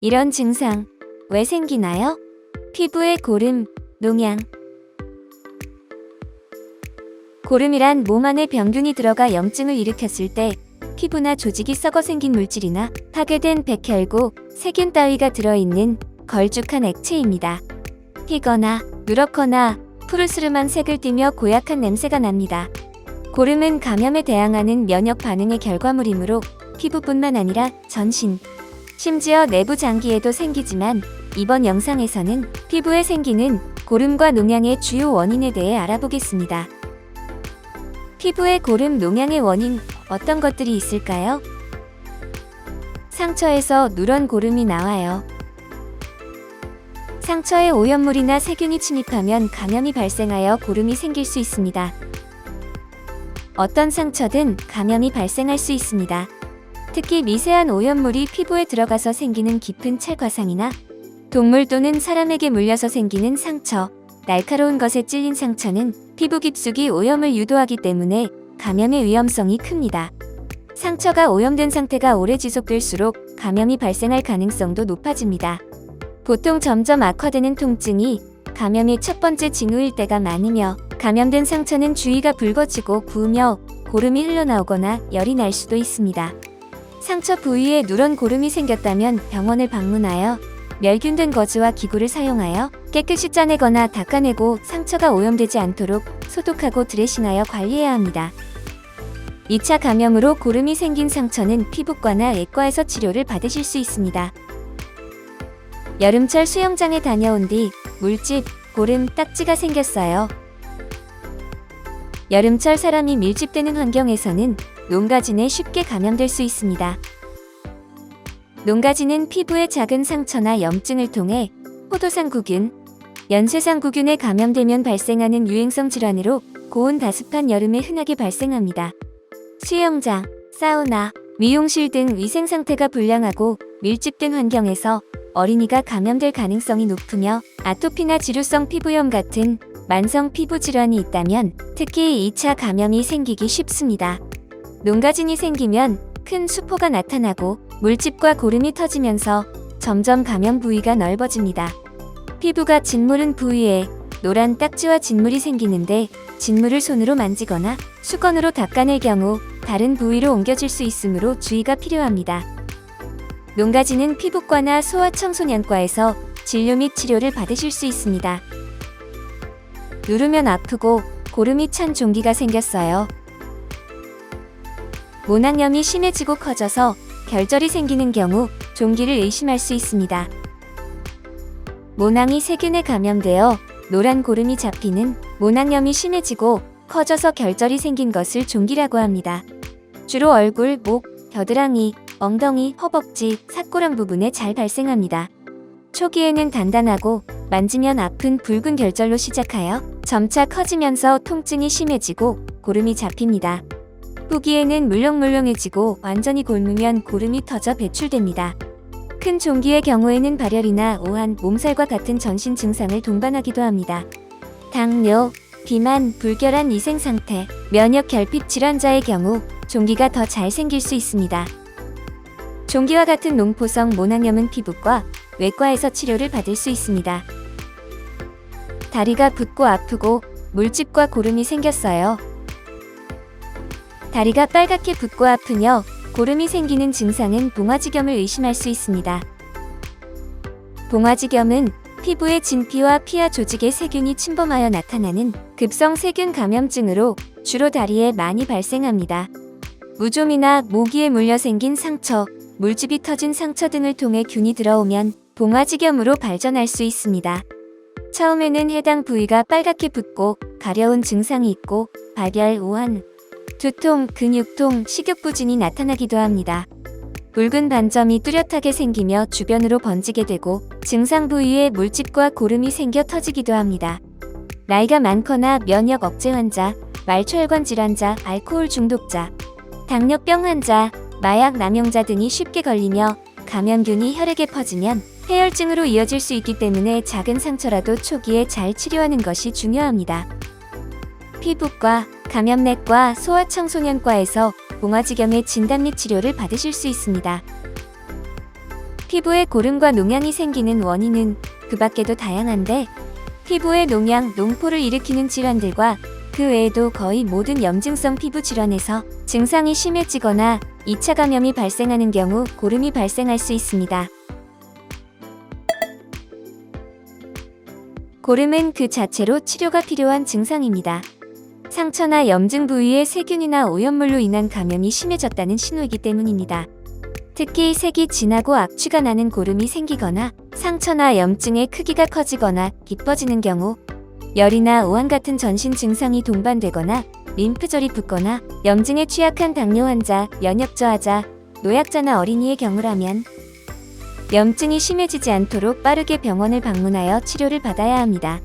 이런 증상 왜 생기나요? 피부의 고름, 농양. 고름이란 몸 안에 병균이 들어가 염증을 일으켰을 때 피부나 조직이 썩어 생긴 물질이나 파괴된 백혈구, 세균 따위가 들어있는 걸쭉한 액체입니다. 희거나 누렇거나 푸르스름한 색을 띠며 고약한 냄새가 납니다. 고름은 감염에 대항하는 면역 반응의 결과물이므로 피부뿐만 아니라 전신, 심지어 내부 장기에도 생기지만 이번 영상에서는 피부에 생기는 고름과 농양의 주요 원인에 대해 알아보겠습니다. 피부의 고름, 농양의 원인 어떤 것들이 있을까요? 상처에서 누런 고름이 나와요. 상처에 오염물이나 세균이 침입하면 감염이 발생하여 고름이 생길 수 있습니다. 어떤 상처든 감염이 발생할 수 있습니다. 특히 미세한 오염물이 피부에 들어가서 생기는 깊은 찰과상이나 동물 또는 사람에게 물려서 생기는 상처, 날카로운 것에 찔린 상처는 피부 깊숙이 오염을 유도하기 때문에 감염의 위험성이 큽니다. 상처가 오염된 상태가 오래 지속될수록 감염이 발생할 가능성도 높아집니다. 보통 점점 악화되는 통증이 감염의 첫 번째 징후일 때가 많으며, 감염된 상처는 주위가 붉어지고 부으며 고름이 흘러나오거나 열이 날 수도 있습니다. 상처 부위에 누런 고름이 생겼다면 병원을 방문하여 멸균된 거즈와 기구를 사용하여 깨끗이 짜내거나 닦아내고 상처가 오염되지 않도록 소독하고 드레싱하여 관리해야 합니다. 2차 감염으로 고름이 생긴 상처는 피부과나 외과에서 치료를 받으실 수 있습니다. 여름철 수영장에 다녀온 뒤 물집, 고름, 딱지가 생겼어요. 여름철 사람이 밀집되는 환경에서는 농가진에 쉽게 감염될 수 있습니다. 농가진은 피부의 작은 상처나 염증을 통해 포도상구균, 연쇄상구균에 감염되면 발생하는 유행성 질환으로 고온 다습한 여름에 흔하게 발생합니다. 수영장, 사우나, 미용실 등 위생 상태가 불량하고 밀집된 환경에서 어린이가 감염될 가능성이 높으며, 아토피나 지루성 피부염 같은 만성 피부 질환이 있다면 특히 2차 감염이 생기기 쉽습니다. 농가진이 생기면 큰 수포가 나타나고 물집과 고름이 터지면서 점점 감염 부위가 넓어집니다. 피부가 짓무른 부위에 노란 딱지와 짓물이 생기는데, 짓물을 손으로 만지거나 수건으로 닦아낼 경우 다른 부위로 옮겨질 수 있으므로 주의가 필요합니다. 농가진은 피부과나 소아청소년과에서 진료 및 치료를 받으실 수 있습니다. 누르면 아프고 고름이 찬 종기가 생겼어요. 모낭염이 심해지고 커져서 결절이 생기는 경우 종기를 의심할 수 있습니다. 모낭이 세균에 감염되어 노란 고름이 잡히는 모낭염이 심해지고 커져서 결절이 생긴 것을 종기라고 합니다. 주로 얼굴, 목, 겨드랑이, 엉덩이, 허벅지, 사꼬랑 부분에 잘 발생합니다. 초기에는 단단하고 만지면 아픈 붉은 결절로 시작하여 점차 커지면서 통증이 심해지고 고름이 잡힙니다. 후기에는 물렁물렁해지고 완전히 곪으면 고름이 터져 배출됩니다. 큰 종기의 경우에는 발열이나 오한, 몸살과 같은 전신 증상을 동반하기도 합니다. 당뇨, 비만, 불결한 위생상태, 면역 결핍 질환자의 경우 종기가 더 잘 생길 수 있습니다. 종기와 같은 농포성 모낭염은 피부과, 외과에서 치료를 받을 수 있습니다. 다리가 붓고 아프고 물집과 고름이 생겼어요. 다리가 빨갛게 붓고 아프며 고름이 생기는 증상은 봉화지겸을 의심할 수 있습니다. 봉화지겸은 피부의 진피와 피하 조직에 세균이 침범하여 나타나는 급성 세균 감염증으로 주로 다리에 많이 발생합니다. 무좀이나 모기에 물려 생긴 상처, 물집이 터진 상처 등을 통해 균이 들어오면 봉화지겸으로 발전할 수 있습니다. 처음에는 해당 부위가 빨갛게 붓고 가려운 증상이 있고 발열, 오한, 두통, 근육통, 식욕부진이 나타나기도 합니다. 붉은 반점이 뚜렷하게 생기며 주변으로 번지게 되고 증상 부위에 물집과 고름이 생겨 터지기도 합니다. 나이가 많거나 면역 억제 환자, 말초혈관 질환자, 알코올 중독자, 당뇨병 환자, 마약 남용자 등이 쉽게 걸리며 감염균이 혈액에 퍼지면 폐혈증으로 이어질 수 있기 때문에 작은 상처라도 초기에 잘 치료하는 것이 중요합니다. 피부과, 감염내과, 소아청소년과에서 봉화지겸의 진단 및 치료를 받으실 수 있습니다. 피부에 고름과 농양이 생기는 원인은 그 밖에도 다양한데, 피부에 농양, 농포를 일으키는 질환들과 그 외에도 거의 모든 염증성 피부 질환에서 증상이 심해지거나 2차 감염이 발생하는 경우 고름이 발생할 수 있습니다. 고름은 그 자체로 치료가 필요한 증상입니다. 상처나 염증 부위에 세균이나 오염물로 인한 감염이 심해졌다는 신호이기 때문입니다. 특히 색이 진하고 악취가 나는 고름이 생기거나 상처나 염증의 크기가 커지거나 깊어지는 경우, 열이나 오한 같은 전신 증상이 동반되거나 림프절이 붓거나 염증에 취약한 당뇨 환자, 면역 저하자, 노약자나 어린이의 경우라면 염증이 심해지지 않도록 빠르게 병원을 방문하여 치료를 받아야 합니다.